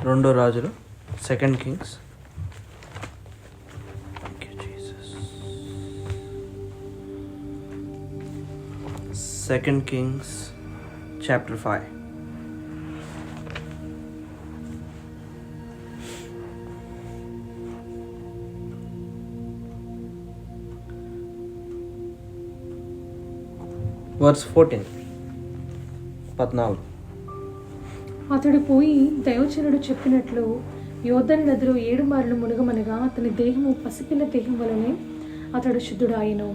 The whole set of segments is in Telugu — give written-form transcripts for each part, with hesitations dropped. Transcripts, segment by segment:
రెండో రాజులు, second kings. Second kings chapter 5. Verse 14. అతడు పోయి దైవజనుడు చెప్పినట్లు యోర్దాను నదిలో 7 మార్లు మునుగమనగా అతని దేహము పసిపిల్ల దేహం వలనే అతడు శుద్ధుడాయెను.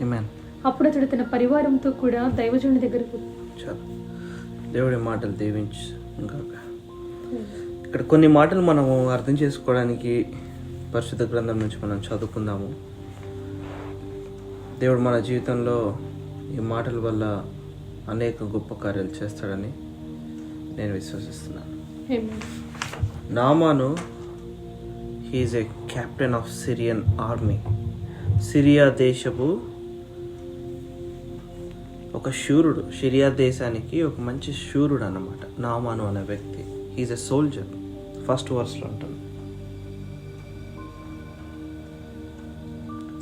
ఆమేన్. అప్పుడు అతడు తన పరివారంతో కూడా దైవజనుడి దగ్గరకు. దేవుడి మాటలు దీవించు. ఇంకా ఇక్కడ కొన్ని మాటలు మనము అర్థం చేసుకోవడానికి పరిశుద్ధ గ్రంథం నుంచి మనం చదువుకుందాము. దేవుడు మన జీవితంలో ఈ మాటల వల్ల అనేక గొప్ప కార్యాలు చేస్తాడని నేను విశ్వసిస్తున్నాను. Naaman he is a captain of Syrian army. Syria దేశపు ఒక శూరుడు, సిరియా దేశానికి ఒక మంచి శూరుడు అన్నమాట నామాను అనే వ్యక్తి. He is a soldier. ఫస్ట్ వర్స్లో ఉంటుంది.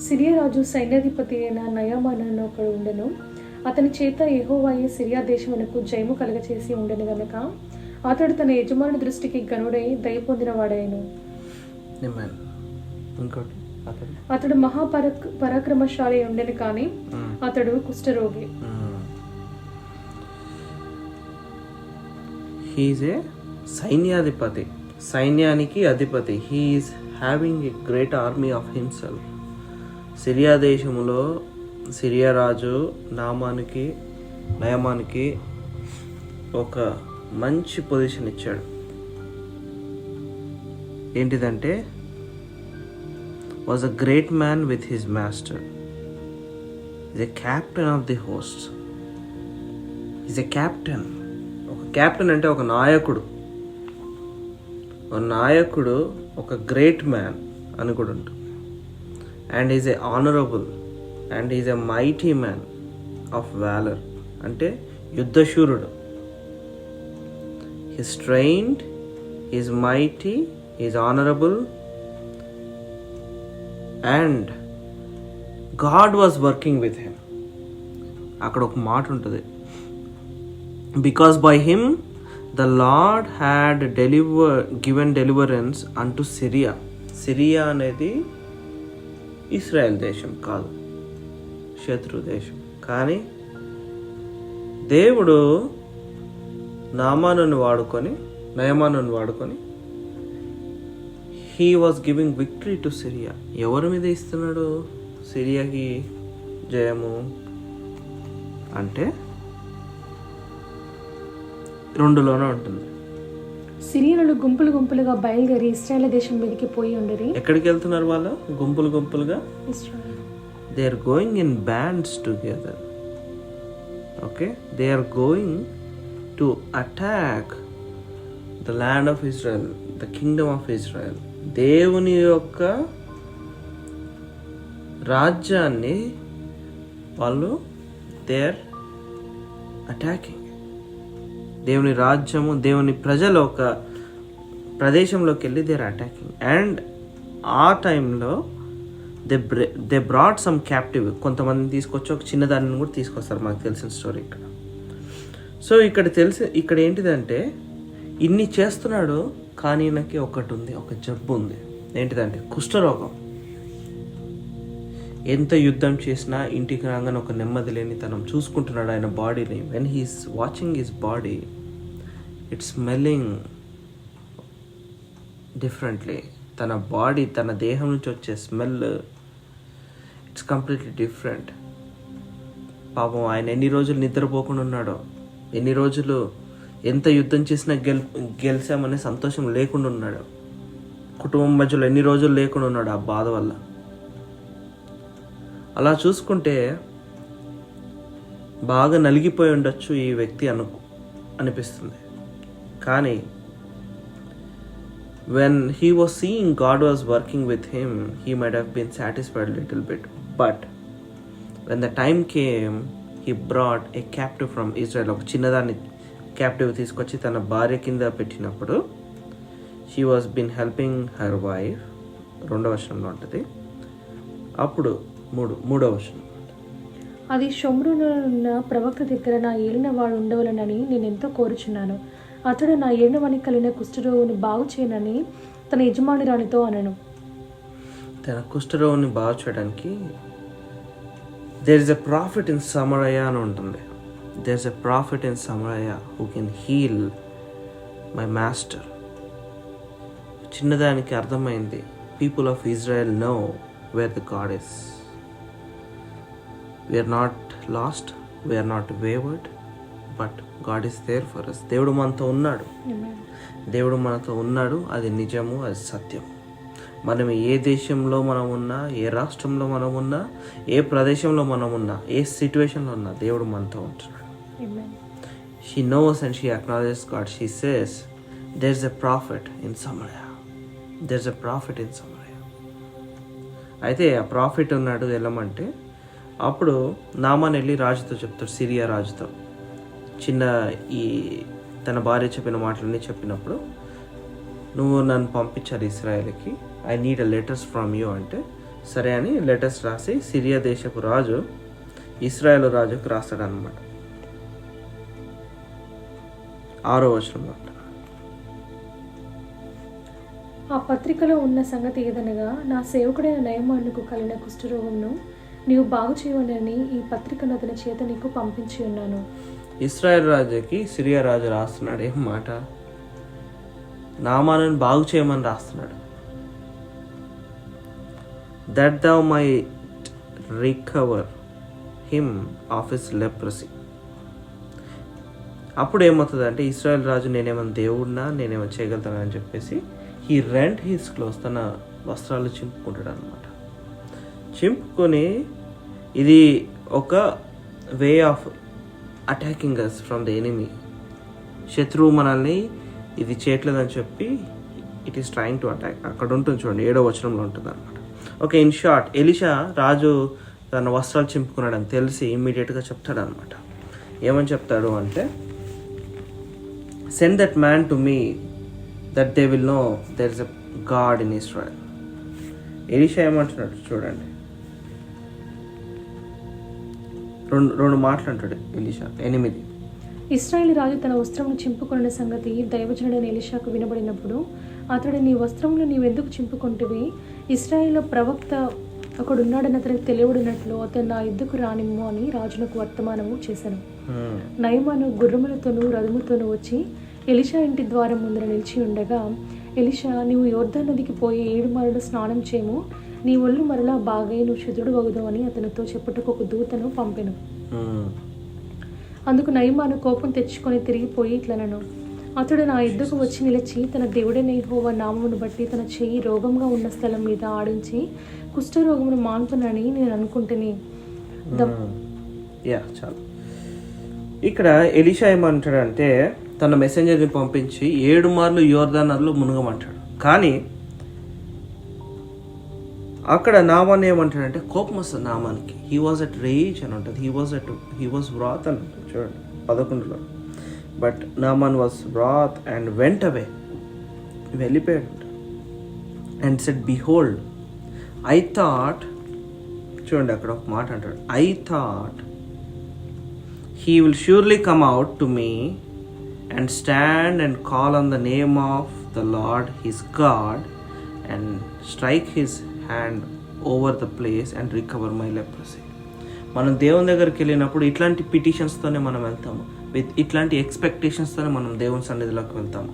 సిరియా రాజు సైన్యాధిపతి అయిన నయామాను ఒకడు ఉండెను. అతని చేత యెహోవాయే సిరియా దేశమునకు జయము కలగచేసి ఉండెను గనుక అతడు తన యజమాని దృష్టికి గనుడై దయ పొందిన వాడాయను. అతడు పరాక్రమశాలి ఉండెను కానీ అతడు కుష్ఠరోగి. హీఈస్ ఏ సైన్యాధిపతి, సైన్యానికి అధిపతి. He is having a great army of himself. Syria దేశంలో సిరియా రాజు నయమానికి ఒక మంచి పొజిషన్ ఇచ్చాడు. ఏంటిదంటే was a great man with his master. Is a captain of the host. Is a captain. ఒక క్యాప్టెన్ అంటే ఒక నాయకుడు. ఒక గ్రేట్ మ్యాన్ అని కూడా ఉంటుంది. And is a honourable and is a mighty man of valour. అంటే యుద్ధశూరుడు. He's trained, he's mighty, he's honourable and God was working with him. అక్కడ ఒక మాట ఉంటుంది, because by him the lord had given deliverance unto Syria. Syria అనేది ఇస్రాయెల్ దేశం కాదు, శత్రు దేశం. కానీ దేవుడు నయమానుని వాడుకొని he was giving victory to Syria. ఎవరి మీద ఇస్తున్నాడు సిరియాకి జయము అంటే 2లోనే ఉంటుంది. సిరియనులు గుంపులుగా బయలుదేరి ఇశ్రాయేల్ దేశం మీదకి పోయి ఉండరు. ఎక్కడికి వెళ్తున్నారు వాళ్ళు? గుంపులుగా. They are going in bands together. Okay, they are going to attack the land of Israel, the kingdom of Israel. దేవుని యొక్క రాజ్యాన్ని వాళ్ళు దే ఆర్ అటాకింగ్. దేవుని రాజ్యము, దేవుని ప్రజలు ఒక ప్రదేశంలోకి వెళ్ళి దే ఆర్ అటాకింగ్. అండ్ ఆ టైంలో దే బ్రాట్ సమ్ క్యాప్టివ్. కొంతమందిని తీసుకొచ్చి ఒక చిన్నదాన్ని కూడా తీసుకొస్తారు. మాకు తెలిసిన స్టోరీ ఇక్కడ. సో ఇక్కడ ఏంటిదంటే ఇన్ని చేస్తున్నాడు కానీ నాకు ఒకటి ఉంది, ఒక జబ్బు ఉంది. ఏంటిదంటే కుష్ఠరోగం. ఎంత యుద్ధం చేసినా ఇంటికి రాగానే ఒక నెమ్మది లేని తనం చూసుకుంటున్నాడు ఆయన బాడీని. When he's watching his body, it's smelling differently. తన బాడీ, తన దేహం నుంచి వచ్చే స్మెల్ ఇట్స్ కంప్లీట్లీ డిఫరెంట్. పాపం ఆయన ఎన్ని రోజులు నిద్రపోకుండా ఉన్నాడో, ఎన్ని రోజులు ఎంత యుద్ధం చేసినా గెలిచామనే సంతోషం లేకుండా ఉన్నాడు. కుటుంబం మధ్యలో ఎన్ని రోజులు లేకుండా ఉన్నాడు ఆ బాధ వల్ల. అలా చూసుకుంటే బాగా నలిగిపోయి ఉండొచ్చు ఈ వ్యక్తి అనిపిస్తుంది. కానీ when he was seeing God was working with him, he might have been satisfied a little bit. But when the time came, he brought a captive from Israel. ఒక చిన్నదాన్ని క్యాప్టివ్ తీసుకొచ్చి తన భార్య కింద పెట్టినప్పుడు she was been helping her wife. 2వ వచనంలో ఉంటుంది. అప్పుడు మూడవ వచనం, అది షోమ్రోనున్న ప్రవక్త దగ్గర నా ఏలిన వాడు ఉండవలనని నేను ఎంతో కోరుచున్నాను. అతడు నా ఏలిన వానికి కలిగిన కుష్ఠరోగుని బాగు చేయనని తన యజమానురానితో అనను. తన కుష్ఠరోగిని బాగు చేయడానికి there is a prophet in Samaria అని ఉంటుంది. There is a prophet in Samaria who can heal my master. చిన్నదానికి అర్థమైంది. People of Israel know where the God is. We are not lost, we are not wavered, but God is there for us. దేవుడు మనతో ఉన్నాడు. దేవుడు మనతో ఉన్నాడు. అది నిజము, అది సత్యం. మనం ఏ దేశంలో మనం ఉన్నా, ఏ రాష్ట్రంలో మనం ఉన్నా, ఏ ప్రదేశంలో మనం ఉన్నా, ఏ సిచ్యువేషన్లో ఉన్నా దేవుడు మనతో ఉంటున్నాడు. She knows and she acknowledges God. She says, there's a prophet in Samaria. There's a prophet in Samaria. అయితే ఆ ప్రాఫిట్ ఉన్నాడు వెళ్ళమంటే అప్పుడు నామాన్ వెళ్ళి రాజుతో చెప్తాడు, సిరియా రాజుతో. తన భార్య చెప్పిన మాటలన్నీ చెప్పినప్పుడు, నువ్వు నన్ను పంపించాలి ఇస్రాయేల్కి, I need a letters from you అంటే సరే అని లెటర్స్ రాసి సిరియా దేశపు రాజు ఇస్రాయేల్ రాజుకు రాస్తాడు అనమాట. 6వ వచనం, ఆ పత్రికలో ఉన్న సంగతి ఏదనగా, నా సేవకుడైన నయమానుకు కలిగిన కుష్ఠరోగంను నీవు బాగు చేయవని ఈ పత్రికను అతని చేత నీకు పంపించి ఉన్నాను. ఇస్రాయేల్ రాజుకి సిరియా రాజు రాస్తున్నాడు ఏం మాట, నామాను బాగు చేయమని రాస్తున్నాడు. That thou might recover him of his leprosy. అప్పుడు ఏమవుతుంది అంటే, ఇస్రాయేల్ రాజు నేనేమన్నా దేవుడినా, నేనేమన్నా చేయగలుగుతానా అని చెప్పేసి he rent his clothes, తన వస్త్రాలు చింపుకుంటాడు అనమాట. చింపుకొని ఇది ఒక way of attacking us from the enemy. శత్రువు మనల్ని ఇది చేయట్లేదని చెప్పి it is trying to attack. అక్కడ ఉంటుంది చూడండి, 7వ వచనంలో ఉంటుంది అనమాట. ఓకే, ఇన్ షార్ట్, ఎలీషా రాజు తన వస్త్రాలు చింపుకున్నాడని తెలిసి ఇమ్మీడియట్గా చెప్తాడు అనమాట. ఏమని చెప్తాడు అంటే, send that man to me that they will know there is a God in Israel. Elisha ఏమంటున్నాడు చూడండి, రెండు మాటలు అంటాడు ఎలీషా. 8, ఇశ్రాయేలు రాజు తన వస్త్రమును చింపుకొన్న సంగతి దైవజనుడైన ఎలీషాకు వినబడినప్పుడు అతడు, నీ వస్త్రములు నీవెందుకు చింపుకొంటివి? ఇశ్రాయేలు ప్రవక్త ఒకడున్నాడని అతనికి తెలియబడినట్లు అతను నా యుద్ధకు రానిమ్ము అని రాజునకు వర్తమానము చేశాను. నయమాను గుర్రములతోనూ రథముతోనూ వచ్చి ఎలీషా ఇంటి ద్వారం ముందర నిలిచి ఉండగా, ఎలీషా, నీవు యోర్దాను నదికి పోయి 7 మారులు స్నానం చేయము, నీ ఒళ్ళు మరలా బాగై నువ్వు శుద్ధుడు వగుదావు అని అతనితో చెప్పుటకు ఒక దూతను పంపెను. అందుకు నయమాను కోపం తెచ్చుకొని తిరిగిపోయి ఇట్లనను, అతడు నా యుద్ధకు వచ్చి నిలిచి తన దేవుడైన యెహోవా నామమును బట్టి తన చెయ్యి రోగంగా ఉన్న స్థలం మీద ఆడించి కుష్ఠరోగమును మాన్పునని నేను అనుకుంటుని. చాలు. ఇక్కడ ఎలీషా ఏమంటాడంటే, తన మెసెంజర్ని పంపించి 7 మార్లు యోర్దాను నదిలో మునగమంటాడు. కానీ అక్కడ నామాన్ ఏమంటాడంటే, కోపం వస్తుంది నామానికి. హీ వాజ్ అట్ రేజ్ అని ఉంటుంది, హీ వాజ్ వ్రాత్ అని ఉంటుంది చూడండి 11లో. But Naaman was wrath and went away, వెళ్ళిపోయాడు. And said, behold I thought, చూడండి అక్కడ ఒక మాట అంటాడు, I thought he will surely come out to me and stand and call on the name of the Lord his God and strike his hand over the place and recover my leprosy. మనం దేవుని దగ్గరికి వెళ్ళినప్పుడు ఇట్లాంటి పిటిషన్స్తోనే మనం వెళ్తాము, విత్ ఇట్లాంటి ఎక్స్పెక్టేషన్స్తోనే మనం దేవుని సన్నిధిలోకి వెళ్తాము.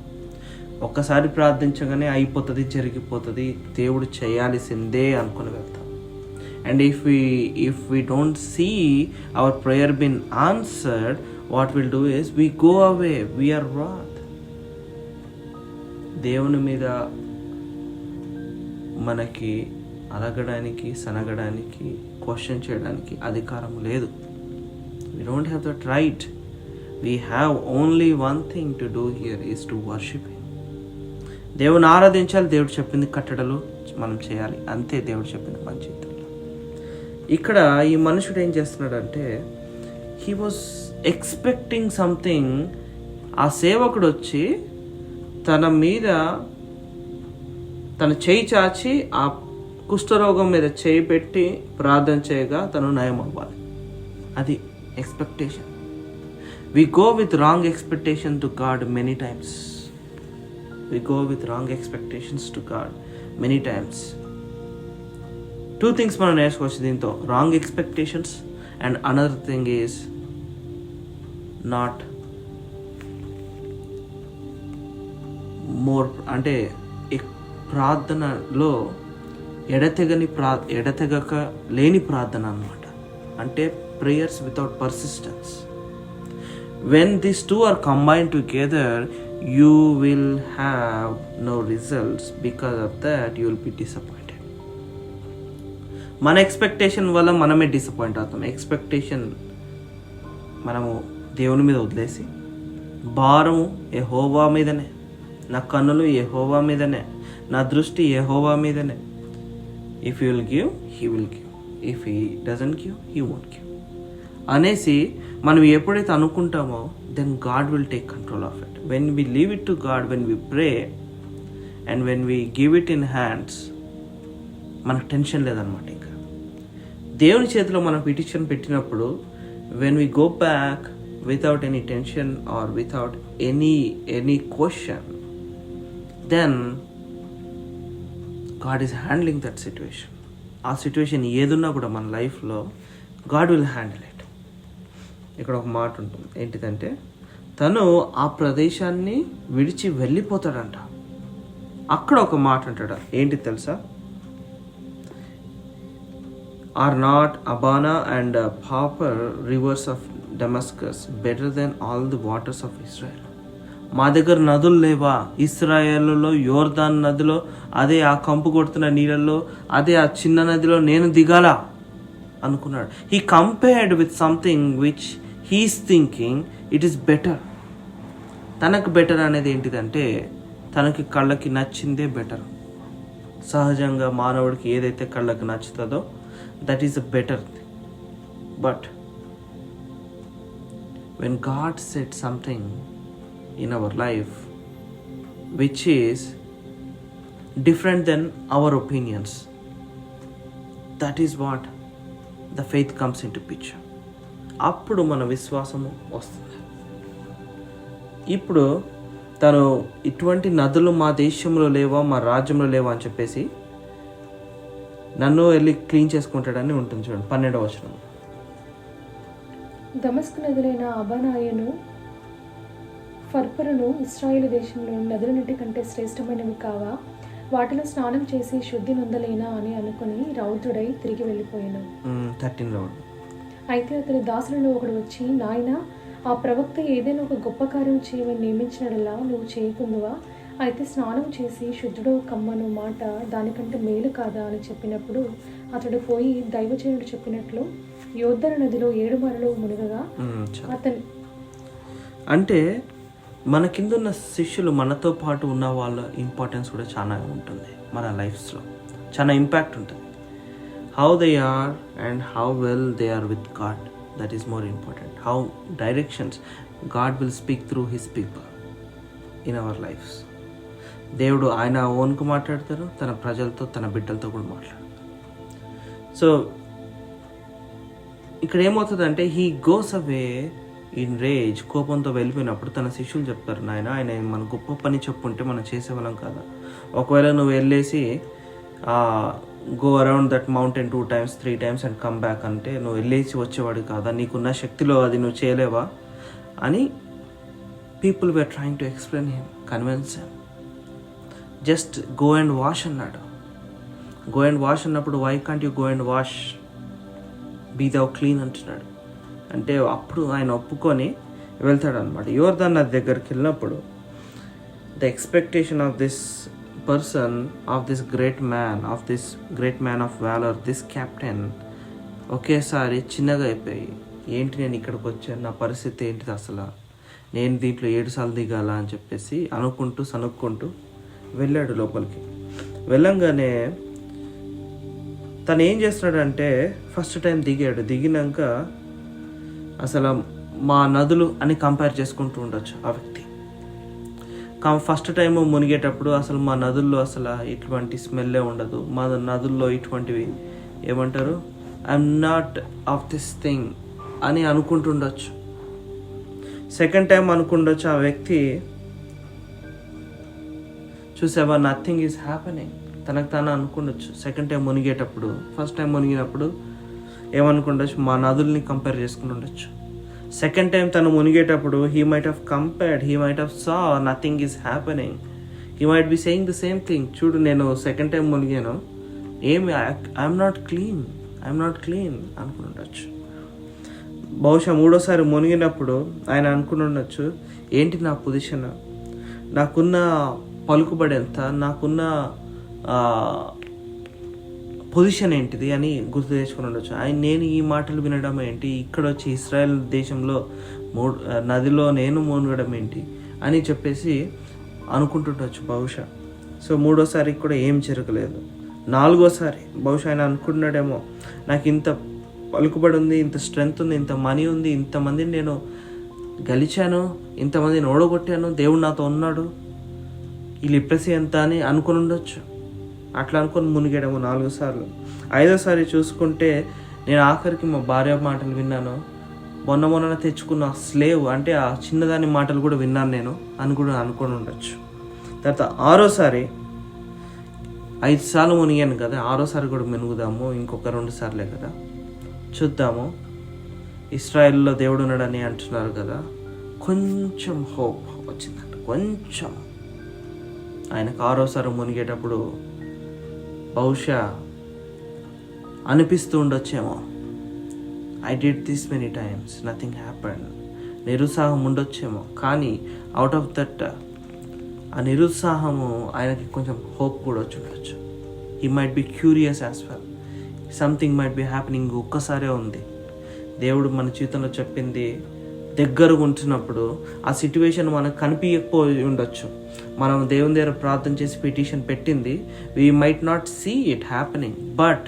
ఒక్కసారి ప్రార్థించగానే అయిపోతుంది, జరిగిపోతుంది, దేవుడు చేయాల్సిందే అనుకుని వెళ్తాం. And if we don't see our prayer being answered, what we'll do is we go away, we are wrath. దేవుని మీద మనకి అలగడానికి, సనగడానికి, క్వశ్చన్ చేయడానికి అధికారం లేదు. We don't have that right. We have only one thing to do here is to worship him. దేవుని ఆరాధించాలి, దేవుడు చెప్పింది కట్టడలు మనం చేయాలి, అంతే దేవుడు చెప్పింది మన జీవితంలో. ఇక్కడ ఈ మనుషుడు ఏం చేస్తున్నాడంటే, హీ వాజ్ ఎక్స్పెక్టింగ్ సంథింగ్. ఆ సేవకుడు వచ్చి తన మీద తన చేయి చాచి ఆ కుష్ఠరోగం మీద చేయి పెట్టి ప్రార్థన చేయగా తను నయం అవ్వాలి. అది expectation. We go with wrong expectation to God many times. We go with wrong expectations to God many times. Two things మనం నేర్చుకోవచ్చు దీంతో, wrong expectations and another thing is not more, అంటే ప్రార్థనలో ఎడతెగక లేని ప్రార్థన అన్నమాట. అంటే prayers without persistence. When these two are combined together, you will have no results. Because of that, you will be disappointed. మన ఎక్స్పెక్టేషన్ వల్ల మనమే డిసప్పాయింట్ అవుతాం. ఎక్స్పెక్టేషన్ మనము దేవుని మీద వదిలేసి, భారము యెహోవా మీదనే, నా కన్నులు యెహోవా మీదనే, నా దృష్టి యెహోవా మీదనే. If you will give, he will give. If he doesn't give, he won't give అనేసి మనం ఎప్పుడైతే అనుకుంటామో, then God will take control of it. When we leave it to God, when we pray and when we give it in hands, మనకు టెన్షన్ లేదనమాట. ఇంకా దేవుని చేతిలో మనం పిటిషన్ పెట్టినప్పుడు, when we go back without any tension or without any question, then God is handling that situation. ఆ సిచ్యువేషన్ ఏదున్నా కూడా మన లైఫ్లో గాడ్ విల్ హ్యాండిల్ ఇట్. ఇక్కడ ఒక మాట ఉంటుంది, ఏంటిదంటే తను ఆ ప్రదేశాన్ని విడిచి వెళ్ళిపోతాడంట. అక్కడ ఒక మాట అంటాడు, ఏంటి తెలుసా? Are not Abana and Pharpar rivers of Damascus better than all the waters of Israel. మా దగ్గర నదులు లేవా? ఇస్రాయేల్లో యోర్దాన్ నదిలో, అదే ఆ కంపు కొడుతున్న నీళ్ళల్లో, అదే ఆ చిన్న నదిలో నేను దిగాలా అనుకున్నాడు. He compared with something which he's thinking it is better. తనకు బెటర్ అనేది ఏంటిదంటే, తనకి కళ్ళకి నచ్చిందే బెటర్. సహజంగా మానవుడికి ఏదైతే కళ్ళకి నచ్చుతుందో that is a better thing. But when God set something in our life which is different then our opinions, that is what the faith comes in to picture. అప్పుడు మన విశ్వాసము వస్తుంది. ఇప్పుడు తను ఇటువంటి నదులు మా దేశంలో లేవా, మా రాజ్యంలో లేవా అని చెప్పేసి నన్ను వెళ్ళి క్లీన్ చేసుకుంటాడని ఉంటుంది. చూడండి 12వ వచనం. దమస్కు నదులైన అబానాయను ఫర్పరును ఇశ్రాయేలు దేశంలో నదులన్నిటి కంటే శ్రేష్టమైనవి కావా? వాటిలో స్నానం చేసి శుద్ధి నొందలేనా అని అనుకుని రౌద్రుడై తిరిగి వెళ్ళిపోయాను. 13 అయితే అతని దాసులలో ఒకడు వచ్చి, నాయనా, ఆ ప్రవక్త ఏదైనా ఒక గొప్ప కార్యం చేయమని నియమించినట్లా నువ్వు చేయకుందువా? అయితే స్నానం చేసి శుద్ధుడు కమ్మను మాట దానికంటే మేలు కాదా అని చెప్పినప్పుడు అతడు పోయి దైవజనుడు చెప్పినట్లు యోర్దాను నదిలో 7 మార్లు మునగగా అతని. అంటే మన కింద ఉన్న శిష్యులు, మనతో పాటు ఉన్న వాళ్ళ ఇంపార్టెన్స్ కూడా చాలా ఉంటుంది. మన లైఫ్స్లో చాలా ఇంపాక్ట్ ఉంటుంది. How they are and how well they are with God, that is more important. How directions God will speak through his people in our lives. దేవుడు ఆయన ఓన్కు మాట్లాడతారు, తన ప్రజలతో, తన బిడ్డలతో కూడా మాట్లాడతారు. సో ఇక్కడ ఏమవుతుందంటే, he goes away in rage, కోపంతో వెళ్ళిపోయినప్పుడు తన శిష్యులు చెప్తారు, నాయన ఆయన మన గొప్ప పని చెప్పుంటే మనం చేసేవాళ్ళం కదా. ఒకవేళ నువ్వు వెళ్ళేసి go around that mountain 2 times 3 times and come back అంటే నువ్వు వెళ్ళేసి వచ్చేవాడు కాదా, నీకున్న శక్తిలో అది నువ్వు చేయలేవా అని people were trying to explain him, convince him. Just go and wash అన్నాడు. గో అండ్ వాష్ అన్నప్పుడు why can't you go and wash, be thou clean అంటున్నాడు. అంటే అప్పుడు ఆయన ఒప్పుకొని వెళ్తాడు అనమాట. యోర్దాన్ నది దగ్గరికి వెళ్ళినప్పుడు the expectation of this person, of this great man of valour, this captain ఒకేసారి చిన్నగా అయిపోయి, ఏంటి నేను ఇక్కడికి వచ్చాను, నా పరిస్థితి ఏంటిది అసలు, నేను దీంట్లో 7 సార్లు దిగాల అని చెప్పేసి సనుక్కుంటూ వెళ్ళాడు లోపలికి. వెళ్ళంగానే తను ఏం చేస్తున్నాడంటే, ఫస్ట్ టైం దిగినాక అసలు మా నదులు అని కంపేర్ చేసుకుంటూ ఉండొచ్చు ఆ వ్యక్తి. ఫస్ట్ టైం మునిగేటప్పుడు అసలు మా నదుల్లో అసలు ఇటువంటి స్మెల్లే ఉండదు, మా నదుల్లో ఇటువంటివి ఏమంటారు, I'm not of this thing అని అనుకుంటుండొచ్చు. సెకండ్ టైం అనుకుండొచ్చు ఆ వ్యక్తి, చూసావా నథింగ్ ఈజ్ హ్యాపెనింగ్, తనకు తాను అనుకుండొచ్చు. సెకండ్ టైం మునిగేటప్పుడు, ఫస్ట్ టైం మునిగినప్పుడు ఏమనుకుండొచ్చు, మా నదుల్ని కంపేర్ చేసుకుని ఉండొచ్చు. సెకండ్ టైం తను మునిగేటప్పుడు he might have compared, he might have saw nothing is happening, he might be saying the same thing. చూడు నేను సెకండ్ టైం మునిగాను, ఏమి ఐఎమ్ నాట్ క్లీన్ అనుకుని ఉండొచ్చు. బహుశా మూడోసారి మునిగినప్పుడు ఆయన అనుకుని ఉండొచ్చు, ఏంటి నా పొజిషన్, నాకున్న పలుకుబడి ఎంత, నాకున్న పొజిషన్ ఏంటిది అని గుర్తు తెచ్చుకుని ఉండొచ్చు. నేను ఈ మాటలు వినడం ఏంటి, ఇక్కడ వచ్చి ఇస్రాయెల్ దేశంలో నదిలో నేను మునగడం ఏంటి అని చెప్పేసి అనుకుంటుండొచ్చు బహుశా. సో మూడోసారి కూడా ఏం జరగలేదు. నాలుగోసారి బహుశా ఆయన అనుకుంటున్నాడేమో, నాకు ఇంత పలుకుబడి ఉంది, ఇంత స్ట్రెంగ్త్ ఉంది, ఇంత మనీ ఉంది, ఇంతమందిని నేను గెలిచాను, ఇంతమందిని ఓడగొట్టాను, దేవుడు నాతో ఉన్నాడు, ఈ లిప్రసీ ఎంత అని అనుకుని ఉండొచ్చు. అట్లా అనుకొని మునిగాడేమో 4 సార్లు. 5వ సారి చూసుకుంటే నేను ఆఖరికి మా భార్య మాటలు విన్నాను, మొన్న తెచ్చుకున్న స్లేవ్ అంటే ఆ చిన్నదాని మాటలు కూడా విన్నాను నేను అని కూడా అనుకొని ఉండొచ్చు. తర్వాత 6వ సారి 5 సార్లు మునిగాను కదా, 6వ సారి కూడా మునుగుదాము, ఇంకొక 2 సార్లే కదా, చూద్దాము. ఇస్రాయెల్లో దేవుడు ఉన్నాడని అంటున్నారు కదా, కొంచెం హోప్ వచ్చిందంట, కొంచెం. ఆయనకు 6వ సారి మునిగేటప్పుడు బహుశా అనిపిస్తూ ఉండొచ్చేమో, I did this many times nothing happened, నిరుత్సాహం ఉండొచ్చేమో. కానీ అవుట్ ఆఫ్ దట్ ఆ నిరుత్సాహము ఆయనకి కొంచెం హోప్ కూడా వచ్చి ఉండొచ్చు. He might B curious as well, something might be happening. ఒక్కసారే ఉంది దేవుడు మన జీవితంలో చెప్పింది దగ్గరగా ఉంటున్నప్పుడు ఆ సిట్యువేషన్ మనకు కనిపించకపోయి ఉండొచ్చు. మనం దేవుని దగ్గర ప్రార్థన చేసి పిటిషన్ పెట్టింది, we might not see it happening, but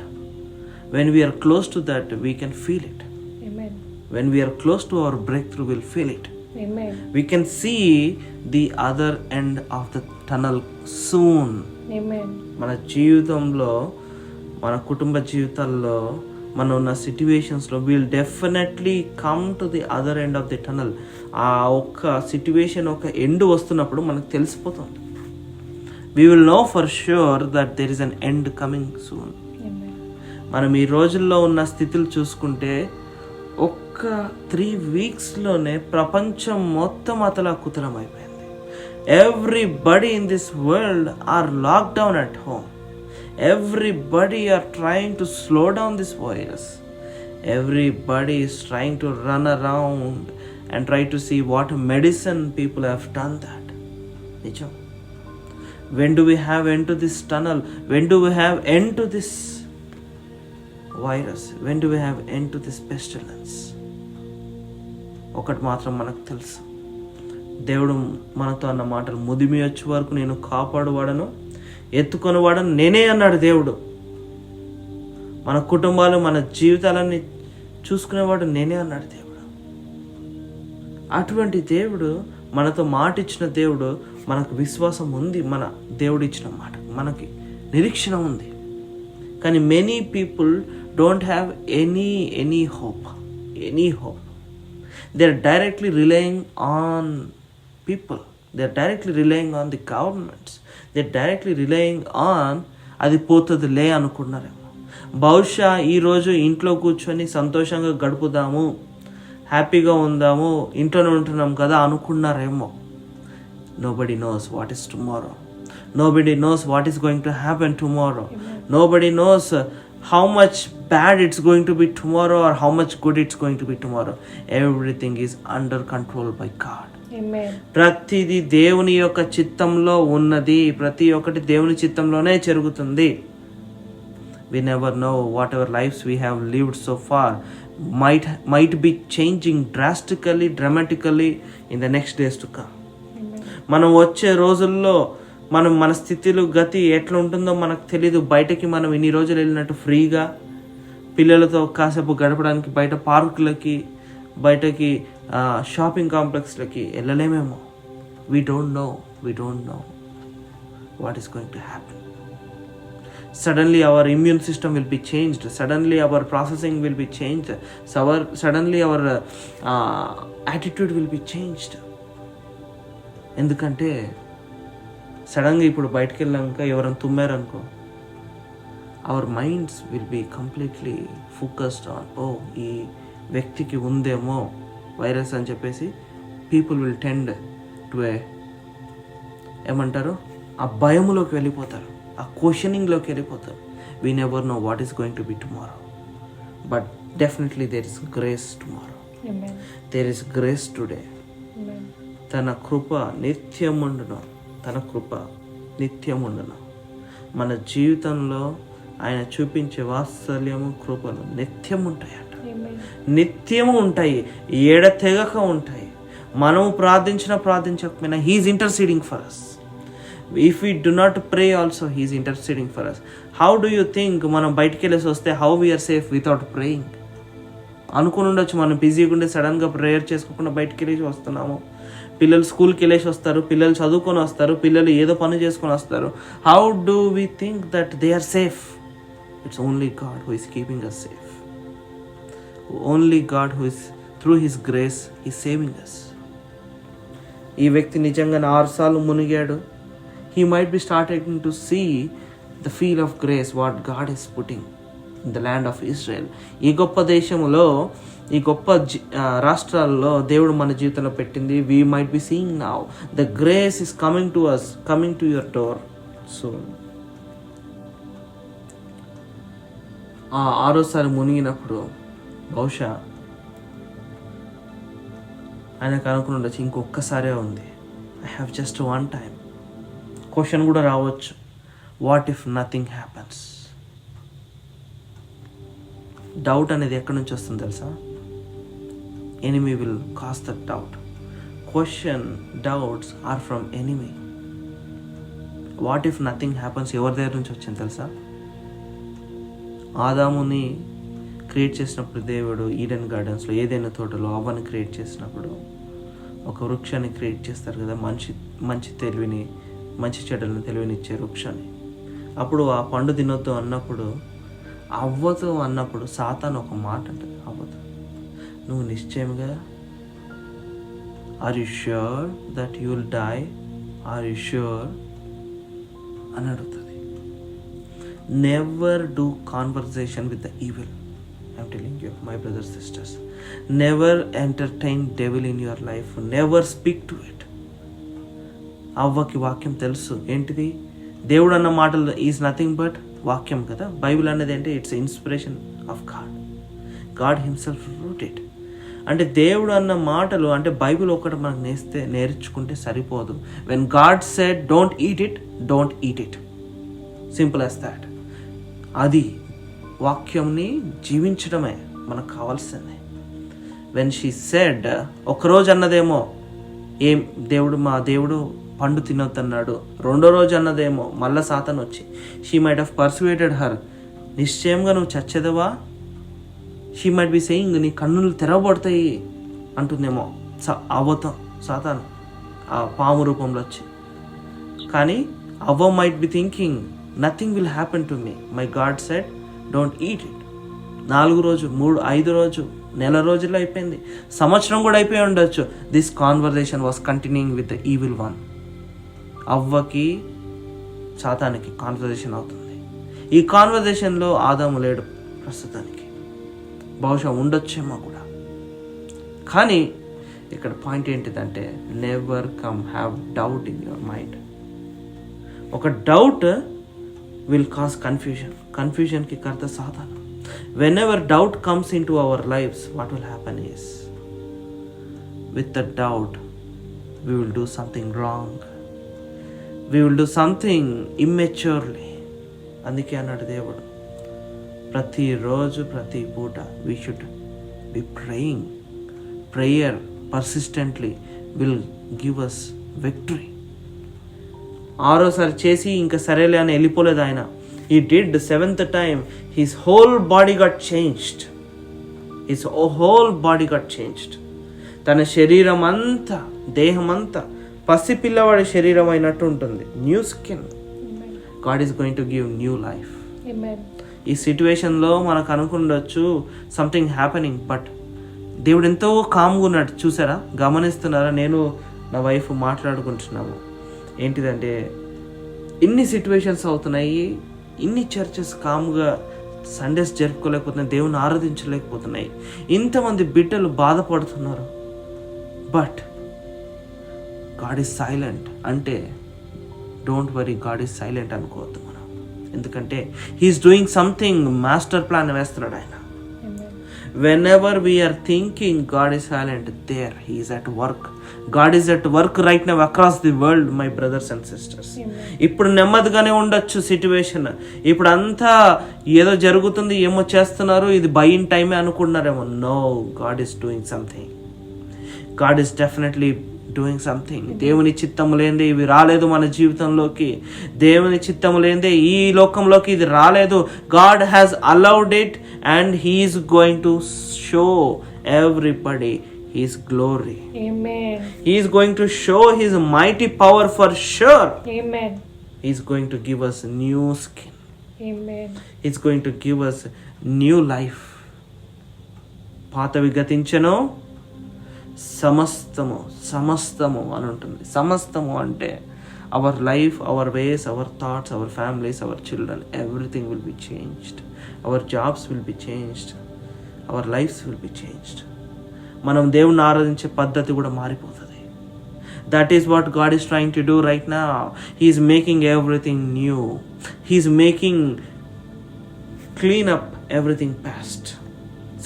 when we're close to that we can feel it. When we're close to our breakthrough will feel it. We can see the other end of the tunnel soon. మన జీవితంలో, మన కుటుంబ జీవితాల్లో, మనం ఉన్న సిట్యువేషన్స్లో we'll definitely come to the other end of the tunnel. ఆ ఒక్క సిట్యువేషన్ ఒక ఎండ్ వస్తున్నప్పుడు మనకు తెలిసిపోతుంది. We will know for sure that there is an end coming soon. మనం ఈ రోజుల్లో ఉన్న స్థితులు చూసుకుంటే ఒక్క 3 వీక్స్లోనే ప్రపంచం మొత్తం అతలాకుతలం అయిపోయింది. Everybody in this world are locked down at home. Everybody are trying to slow down this virus. Everybody is trying to run around and try to see what medicine people have done that. Nijam. When do we have end to this tunnel? When do we have end to this virus? When do we have end to this pestilence? ఒకటి మాత్రం మనకు తెలుసు, దేవుడు మనతో అన్న మాటలు, ముదిమి వచ్చే వరకు నేను కాపాడువాడను, ఎత్తుకొనివాడను నేనే అన్నాడు దేవుడు. మన కుటుంబాలు, మన జీవితాలన్నీ చూసుకునేవాడు నేనే అన్నాడు దేవుడు. అటువంటి దేవుడు, మనతో మాట ఇచ్చిన దేవుడు, మనకు విశ్వాసం ఉంది. మన దేవుడు ఇచ్చిన మాట మనకి నిరీక్షణ ఉంది. కానీ many people don't have any hope. They are directly relying on people. They are directly relying on the governments. They are directly relying on అది పోతుందిలే అనుకున్నారేమో. బహుశా ఈరోజు ఇంట్లో కూర్చొని సంతోషంగా గడుపుదాము, హ్యాపీగా ఉందాము, ఇంట్లోనే ఉంటున్నాం కదా అనుకున్నారేమో. Nobody knows what is tomorrow. Nobody knows what is going to happen tomorrow. Nobody knows how much bad it's going to be tomorrow or how much good it's going to be tomorrow. Everything is under control by God. ప్రతిది దేవుని యొక్క చిత్తంలో ఉన్నది, ప్రతి ఒక్కటి దేవుని చిత్తంలోనే జరుగుతుంది. We never know whatever lives we have lived so far might be changing dramatically in the next days to come. మనం వచ్చే రోజుల్లో మన స్థితిలో గతి ఎట్లా ఉంటుందో మనకు తెలీదు. బయటకి మనం ఇన్ని రోజులు వెళ్ళినట్టు ఫ్రీగా పిల్లలతో కాసేపు గడపడానికి బయట పార్కులకి, బయటకి షాపింగ్ కాంప్లెక్స్లకి వెళ్ళలేమేమో. We don't know we don't know what is going to happen. Suddenly our immune system will be changed. Suddenly our processing will be changed. Suddenly our attitude will be changed. ఎందుకంటే సడన్గా ఇప్పుడు బయటకు వెళ్ళాక ఎవరైనా తుమ్మారనుకో, our minds will be completely focused on ఈ వ్యక్తికి ఉందేమో వైరస్ అని చెప్పేసి పీపుల్ విల్ టెండ్ టు ఏమంటారు, ఆ భయములోకి వెళ్ళిపోతారు, ఆ క్వశ్చనింగ్లోకి వెళ్ళిపోతారు. We never know what is going to be tomorrow, but definitely there is grace tomorrow, there is grace today. తన కృప నిత్యముండును, తన కృప నిత్యముండును. మన జీవితంలో ఆయన చూపించే వాత్సల్యము కృపలు నిత్యం ఉంటాయట, నిత్యము ఉంటాయి, ఎడతెగక ఉంటాయి. మనము ప్రార్థించకపోయినా he is interceding for us. If we do not pray also he is interceding for us. How do you think మనం బయటికి వెళ్ళేసి వస్తే how we're safe without praying? అనుకుని ఉండొచ్చు మనం బిజీగా ఉండే సడన్గా ప్రేయర్ చేసుకోకుండా బయటికి వెళ్ళేసి వస్తున్నాము. పిల్లలు స్కూల్కి వెళ్ళేసి వస్తారు, పిల్లలు చదువుకొని వస్తారు, పిల్లలు ఏదో పని చేసుకొని వస్తారు. How do we think that they are safe? It's only God who is keeping us safe. Only God who is through his grace is saving us. ఈ వ్యక్తి నిజంగా 6 సార్లు మునిగాడు. He might be starting to see the feel of grace what God is putting in the land of Israel. ఈ గొప్ప దేశంలో, ఈ గొప్ప రాష్ట్రాల్లో దేవుడు మన జీవితంలో పెట్టింది. We might be seeing now the grace is coming to us, coming to your door soon. 6సారి మునిగినప్పుడు బహుశా ఆయనకు అనుకుని ఉండొచ్చు ఇంకొక్కసారే ఉంది, I have just one time. Question కూడా రావచ్చు, what if nothing happens? Doubt అనేది ఎక్కడి నుంచి వస్తుంది తెలుసా? enemy will cause that doubt. Doubts are from enemy. What if nothing happens? ఎవరి దగ్గర నుంచి వచ్చింది తెలుసా? ఆదాముని క్రియేట్ చేసినప్పుడు దేవుడు ఈడెన్ గార్డెన్స్లో, ఏదైనా తోటలో అవ్వని క్రియేట్ చేసినప్పుడు ఒక వృక్షాన్ని క్రియేట్ చేస్తారు కదా, మంచి తెలివిని, మంచి చెడ్డలను తెలివినిచ్చే వృక్షాన్ని. అప్పుడు ఆ పండు తినొద్దు అన్నప్పుడు, అవ్వతో అన్నప్పుడు సాతాను ఒక మాట అంటది అవ్వతో, నువ్వు నిశ్చయంగా are you sure that you will die, are you sure అని అడుగుతుంది. Never do conversation with the evil. I'm telling you my brothers sisters, never entertain devil in your life, never speak to it. అవ్వకి వాక్యం తెలుసు ఏంటిది, దేవుడు అన్న మాటలు ఈజ్ నథింగ్ బట్ వాక్యం కదా. బైబిల్ అనేది అంటే it's inspiration of God, God himself wrote it. అంటే దేవుడు అన్న మాటలు, అంటే బైబిల్ ఒకటి మనకు నేర్చుకుంటే సరిపోదు. When God said don't eat it, don't eat it, simple as that. అది వాక్యంని జీవించడమే మనకు కావాల్సింది. వెన్ షీ సెడ్, ఒకరోజు అన్నదేమో ఏం మా దేవుడు పండు తినొద్దన్నాడు, రెండో రోజు అన్నదేమో మళ్ళా సాతాను వచ్చి షీ మైట్ హావ్ పర్సువేటెడ్ హర్, నిశ్చయంగా నువ్వు చచ్చేదవా, షీ మైట్ బి సెయింగ్ నీ కన్నులు తెరవబడతాయి అంటుందేమో అవ్వతో సాతాను ఆ పాము రూపంలో వచ్చి. కానీ అవ్వ might be thinking nothing will happen to me, my God said don't eat it. 4 రోజు, 3, 5 రోజు, నెల రోజుల్లో అయిపోయింది, సంవత్సరం కూడా అయిపోయి ఉండొచ్చు. This conversation was continuing with the evil one. అవ్వకి సాతానికి కాన్వర్సేషన్ అవుతుంది. ఈ కాన్వర్సేషన్లో ఆదాము లేడు ప్రస్తుతానికి, బహుశా ఉండొచ్చేమో కూడా. కానీ ఇక్కడ పాయింట్ ఏంటిదంటే, never come have doubt in your mind. ఒక డౌట్ విల్ కాజ్ కన్ఫ్యూజన్. కన్ఫ్యూజన్కి కర్త సాతాను. Whenever doubt comes into our lives, what will happen is, with the doubt, we will do something wrong. We will do something immaturely. అందుకే అన్నాడు దేవుడు, ప్రతిరోజు ప్రతి పూట we should be praying. Prayer persistently will give us victory. 6సారి చేసి ఇంకా సరేలే అని వెళ్ళిపోలేదు ఆయన. He did the 7th time. His whole body got changed. తన శరీరం అంతా, దేహం అంతా పసి పిల్లవాడి శరీరం అయినట్టు ఉంటుంది. New skin. Amen. God is going to give new life. Amen. ఈ సిచ్యువేషన్లో మనకు అనుకుండొచ్చు సంథింగ్ హ్యాపెనింగ్, బట్ దేవుడు ఎంతో కామ్గా ఉన్నాడు. చూసారా, గమనిస్తున్నారా? నేను నా వైఫ్ మాట్లాడుకుంటున్నాము. ఏంటిదంటే ఇన్ని సిచ్యువేషన్స్ అవుతున్నాయి, ఇన్ని చర్చెస్ కామ్గా సండేస్ జరుపుకోలేకపోతున్నాయి, దేవుని ఆరాధించలేకపోతున్నాయి, ఇంతమంది బిడ్డలు బాధపడుతున్నారు. బట్ గాడ్ ఈజ్ సైలెంట్ అంటే don't worry, God is silent అనుకోవద్దు మనం. ఎందుకంటే he is doing something, master plan వేస్తున్నాడు ఆయన. Amen. Whenever we are thinking God is silent, there He is at work. God is at work right now across the world, my brothers and sisters. Amen. ఇప్పుడు నెమ్మదిగానే ఉండొచ్చు సిచ్యువేషన్, ఇప్పుడు అంతా ఏదో జరుగుతుంది, ఏమో చేస్తున్నారు, ఇది బైన్ టైమే అనుకుంటున్నారేమో. No, God is doing something. God is definitely doing something. దేవుని చిత్తము లేనిదే ఇవి రాలేదు మన జీవితంలోకి. దేవుని చిత్తము లేనిదే ఈ లోకంలోకి ఇది రాలేదు. God has allowed it and he is going to show everybody his glory. Amen. He is going to show his mighty power for sure. Amen. He is going to give us new skin. Amen. He is going to give us new life. పాతవి గతించెను, సమస్తము సమస్తము అని ఉంటుంది. సమస్తము అంటే our life, our ways, our thoughts, our families, our children, everything will be changed. Our jobs will be changed. Our lives will be changed. మనం దేవుణ్ణి ఆరాధించే పద్ధతి కూడా మారిపోతుంది. That is what God is trying to do right now. He is making everything new. He is making clean up everything past.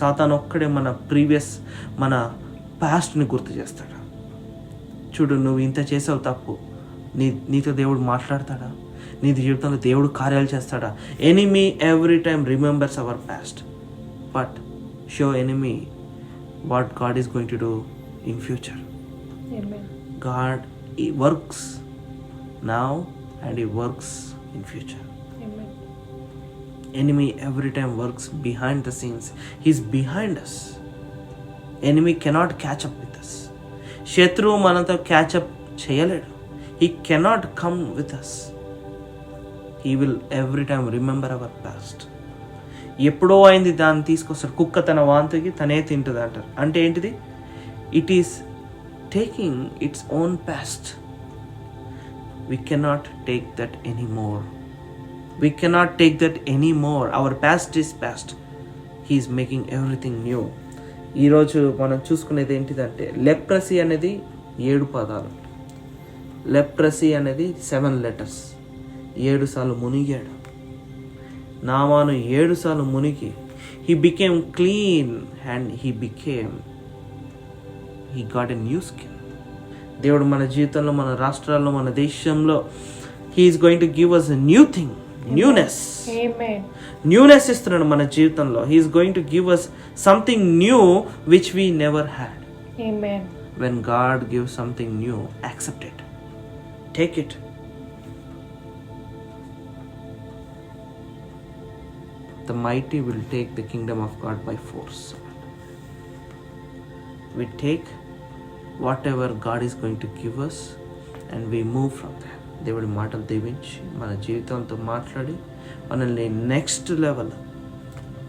సాతాను ఒక్కడే మన పాస్ట్ని గుర్తు చేస్తాడు. చూడు, నువ్వు ఇంత చేసావు తప్పు, నీతో దేవుడు మాట్లాడతాడా? నీ జీవితంలో దేవుడు కార్యాలు చేస్తాడా? Enemy every time remembers our past, but show enemy what God is going to do in future. Amen. God, He works now and He works in future. Amen. Enemy every time works behind the scenes. He's behind us. Enemy cannot catch up with us. శత్రువు మనతో catch up చేయలేడు. He cannot come with us. He will every time remember our past. ఎప్పుడో అయింది దాన్ని తీసుకొస్తాడు. కుక్క తన వాంతికి తనే తింటుంది అంటారు. అంటే ఏంటిది? It is taking its own past. We cannot take that any more. We cannot take that any more. Our past is past. He is making everything new. ఈరోజు మనం చూసుకునేది ఏంటిదంటే, లెప్రసీ అనేది 7 పదాలు. లెప్రసీ అనేది 7 letters. 7 సార్లు మునిగాడు. నామాను 7 సార్లు మునిగి he became clean and he got a new skin. దేవుడు మన జీవితంలో, మన రాష్ట్రాల్లో, మన దేశంలో he is going to give us a new thing, newness. Amen. Newness ఇస్తున్నాడు మన జీవితంలో. he is going to give us something new which we never had. Amen. When God gives something new, accept it, take it. The mighty will take the kingdom of God by force. We take whatever God is going to give us and we move from there. దేవుడి మాటలు దీవించి మన జీవితంతో మాట్లాడి మనల్ని నెక్స్ట్ లెవెల్,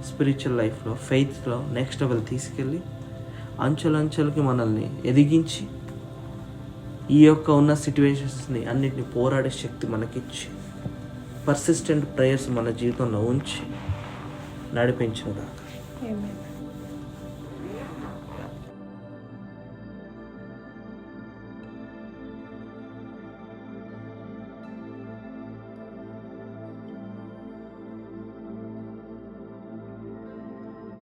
స్పిరిచువల్ లైఫ్లో, ఫెయిత్లో నెక్స్ట్ లెవెల్ తీసుకెళ్ళి అంచెలంచెలకి మనల్ని ఎదిగించి ఈ యొక్క ఉన్న సిచ్యువేషన్స్ని అన్నిటిని పోరాడే శక్తి మనకిచ్చి పర్సిస్టెంట్ ప్రేయర్స్ మన జీవితంలో ఉంచి నడిపించుగాక. Amen.